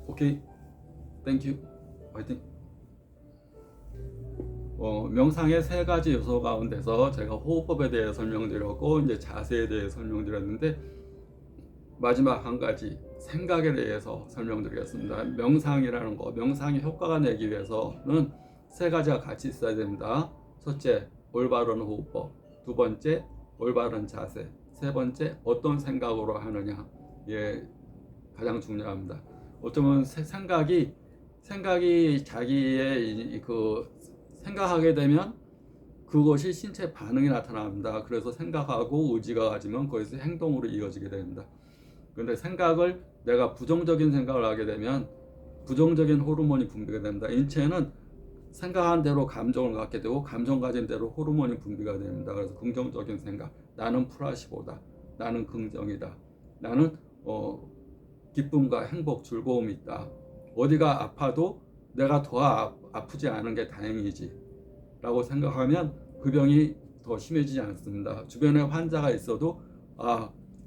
오케이, 땡큐, 화이팅. 명상의 세 가지 요소 가운데서 제가 호흡법에 대해 설명드렸고 이제 자세에 대해 설명드렸는데 마지막 한 가지 생각에 대해서 설명드리겠습니다. 명상이라는 거, 명상의 효과가 내기 위해서는 세 가지가 같이 있어야 됩니다. 첫째, 올바른 호흡법. 두 번째, 올바른 자세. 세 번째, 어떤 생각으로 하느냐. 예, 가장 중요합니다. 어쩌면 생각이 자기의 그 생각하게 되면 그것이 신체 반응이 나타납니다. 그래서 생각하고 의지가 가지면 거기서 행동으로 이어지게 됩니다. 그런데 생각을 내가 부정적인 생각을 하게 되면 부정적인 호르몬이 분비가 됩니다. 인체는 생각한 대로 감정을 갖게 되고 감정 가진 대로 호르몬이 분비가 됩니다. 그래서 긍정적인 생각, 나는 플라시보다, 나는 긍정이다, 나는 기쁨과 행복, 즐거움이 있다. 어디가 아파도 내가 더 아프지 않은 게 다행이지 라고 생각하면 그 병이 더 심해지지 않습니다. 주변에 환자가 있어도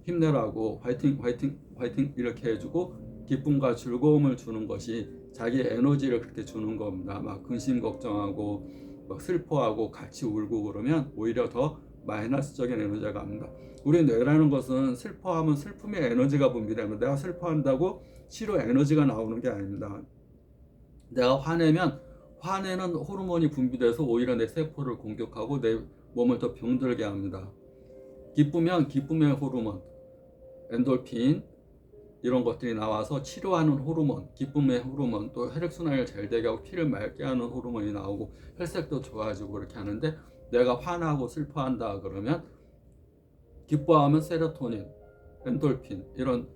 힘내라고 화이팅 화이팅 화이팅 이렇게 해주고 기쁨과 즐거움을 주는 것이 자기 에너지를 그렇게 주는 겁니다. 막 근심 걱정하고 막 슬퍼하고 같이 울고 그러면 오히려 더 마이너스적인 에너지가 갑니다. 우리 뇌라는 것은 슬퍼하면 슬픔의 에너지가 분비됩니다. 내가 슬퍼한다고 치료 에너지가 나오는 게 아닙니다. 내가 화내면 화내는 호르몬이 분비돼서 오히려 내 세포를 공격하고 내 몸을 더 병들게 합니다. 기쁘면 기쁨의 호르몬, 엔돌핀 이런 것들이 나와서 치료하는 호르몬, 기쁨의 호르몬, 또 혈액순환을 잘 되게 하고 피를 맑게 하는 호르몬이 나오고 혈색도 좋아지고 그렇게 하는데 내가 화나고 슬퍼한다 그러면 기뻐하면 세로토닌, 엔돌핀 이런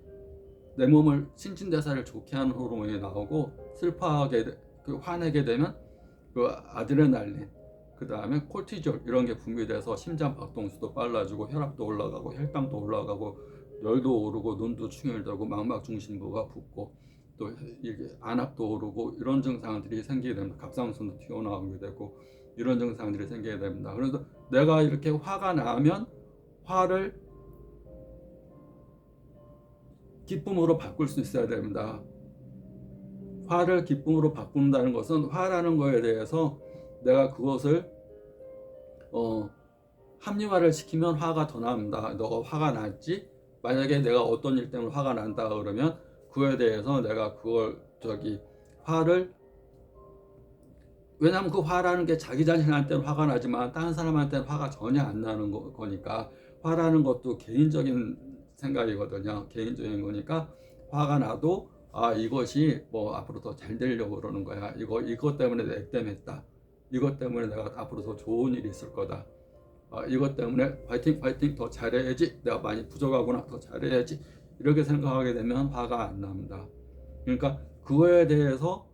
내 몸을 신진대사를 좋게 하는 호르몬이 나오고 화내게 되면 그 아드레날린, 그 다음에 콜티졸 이런 게 분비돼서 심장 박동수도 빨라지고 혈압도 올라가고 혈당도 올라가고 열도 오르고 눈도 충혈되고 망막중심부가 붓고 또 이게 안압도 오르고 이런 증상들이 생기게 됩니다. 갑상선도 튀어나오게 되고 이런 증상들이 생기게 됩니다. 그래서 내가 이렇게 화가 나면 화를 기쁨으로 바꿀 수 있어야 됩니다. 화를 기쁨으로 바꾼다는 것은 화라는 거에 대해서 내가 그것을 합리화를 시키면 화가 더 납니다. 너가 화가 났지? 만약에 내가 어떤 일 때문에 화가 난다 그러면 그에 대해서 내가 그걸 화를 왜냐하면 그 화라는 게 자기 자신한테는 화가 나지만 다른 사람한테는 화가 전혀 안 나는 거니까 화라는 것도 개인적인 생각이거든요. 개인적인 거니까 화가 나도 이것이 뭐 앞으로 더 잘 되려고 그러는 거야. 이것 때문에 내 액땜했다. 이것 때문에 내가 앞으로 더 좋은 일이 있을 거다. 이것 때문에 파이팅 파이팅 더 잘해야지. 내가 많이 부족하구나. 더 잘해야지. 이렇게 생각하게 되면 화가 안 납니다. 그러니까 그거에 대해서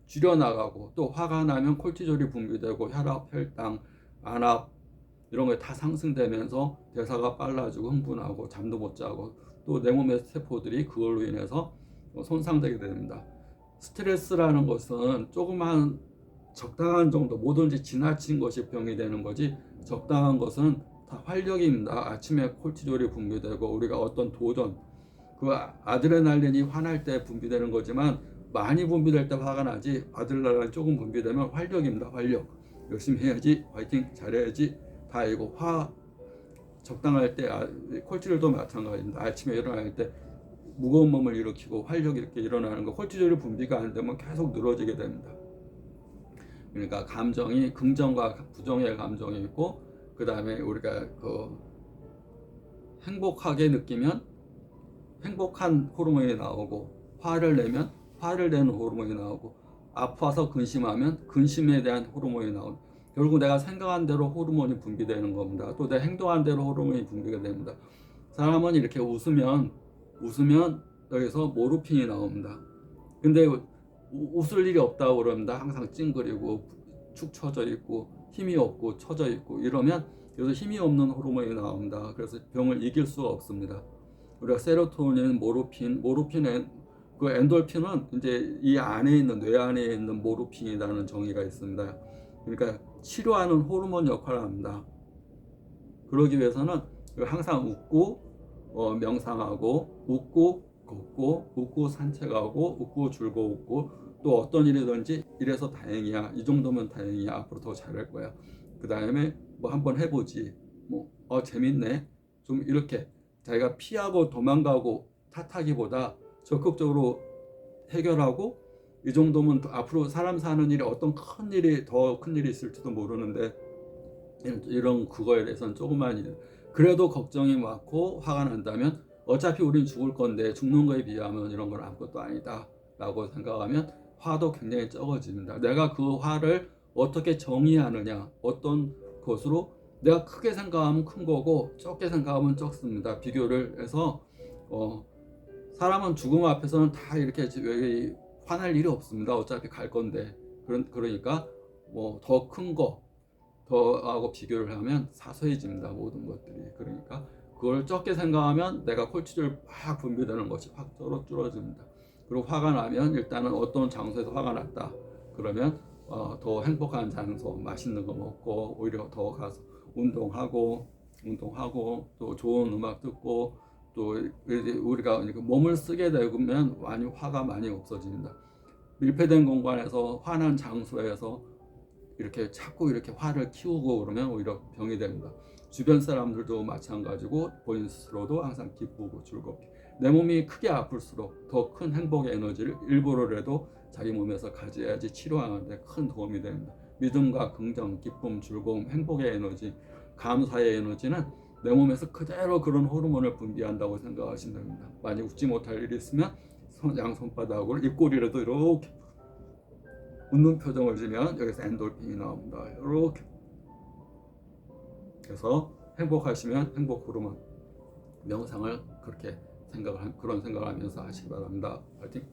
줄여나가고 또 화가 나면 콜티졸이 분비되고 혈압, 혈당, 안압 이런 게 다 상승되면서 대사가 빨라지고 흥분하고 잠도 못 자고 또 내 몸의 세포들이 그걸로 인해서 손상되게 됩니다. 스트레스라는 것은 조그만 적당한 정도 뭐든지 지나친 것이 병이 되는 거지 적당한 것은 다 활력입니다. 아침에 콜티졸이 분비되고 우리가 어떤 도전 그 아드레날린이 화날 때 분비되는 거지만 많이 분비될 때 화가 나지 아드레날린 조금 분비되면 활력입니다. 활력 열심히 해야지 화이팅 잘해야지 다 이거 적당할 때 콜티졸도 마찬가지입니다. 아침에 일어날 때 무거운 몸을 일으키고 활력이 이렇게 일어나는 거 콜티졸이 분비가 안 되면 계속 늘어지게 됩니다. 그러니까 감정이 긍정과 부정의 감정이 있고 그 다음에 우리가 행복하게 느끼면 행복한 호르몬이 나오고 화를 내면 화를 내는 호르몬이 나오고 아파서 근심하면 근심에 대한 호르몬이 나오고 결국 내가 생각한 대로 호르몬이 분비되는 겁니다. 또 내 행동한 대로 호르몬이 분비가 됩니다. 사람은 이렇게 웃으면 여기서 모르핀이 나옵니다. 근데 웃을 일이 없다고 그럽니다. 항상 찡그리고 축 처져 있고 힘이 없고 처져 있고 이러면 여기서 힘이 없는 호르몬이 나옵니다. 그래서 병을 이길 수가 없습니다. 우리가 세로토닌, 모르핀의 그 엔돌핀은 이제 이 안에 있는 뇌 안에 있는 모르핀이라는 정의가 있습니다. 그러니까 치료하는 호르몬 역할을 합니다. 그러기 위해서는 항상 웃고 명상하고 웃고 걷고 웃고 산책하고 웃고 즐거웠고 또 어떤 일이든지 이래서 다행이야. 이 정도면 다행이야. 앞으로 더 잘할 거야. 그 다음에 뭐 한번 해보지. 뭐 재밌네. 좀 이렇게 자기가 피하고 도망가고 탓하기보다 적극적으로 해결하고 이 정도면 앞으로 사람 사는 일이 어떤 큰 일이 더 큰 일이 있을지도 모르는데 이런 그거에 대해서는 조그만 일 그래도 걱정이 많고 화가 난다면 어차피 우린 죽을 건데 죽는 거에 비하면 이런 건 아무것도 아니다 라고 생각하면 화도 굉장히 적어집니다. 내가 그 화를 어떻게 정의하느냐 어떤 것으로 내가 크게 생각하면 큰 거고 적게 생각하면 적습니다. 비교를 해서 사람은 죽음 앞에서는 다 이렇게 화날 일이 없습니다. 어차피 갈 건데 그러니까 뭐 더 큰 거 더하고 비교를 하면 사소해집니다. 모든 것들이. 그러니까 그걸 적게 생각하면 내가 콜티졸 막 분비되는 것이 확 줄어집니다. 그리고 화가 나면 일단은 어떤 장소에서 화가 났다. 그러면 더 행복한 장소, 맛있는 거 먹고 오히려 더 가서 운동하고 또 좋은 음악 듣고 또 우리가 몸을 쓰게 되면 화가 많이 없어집니다. 밀폐된 공간에서 화난 장소에서 이렇게 자꾸 이렇게 화를 키우고 그러면 오히려 병이 됩니다. 주변 사람들도 마찬가지고 본인 스스로도 항상 기쁘고 즐겁게 내 몸이 크게 아플수록 더 큰 행복의 에너지를 일부러라도 자기 몸에서 가져야지 치료하는 데 큰 도움이 됩니다. 믿음과 긍정, 기쁨, 즐거움, 행복의 에너지, 감사의 에너지는 내 몸에서 그대로 그런 호르몬을 분비한다고 생각하시면 됩니다. 만약 웃지 못할 일이 있으면 양손바닥으로 입꼬리라도 이렇게 웃는 표정을 지면 여기서 엔돌핀이 나옵니다. 이렇게. 그래서 행복하시면 행복 호르몬 명상을 그렇게 그런 생각을 하면서 하시기 바랍니다. 파이팅!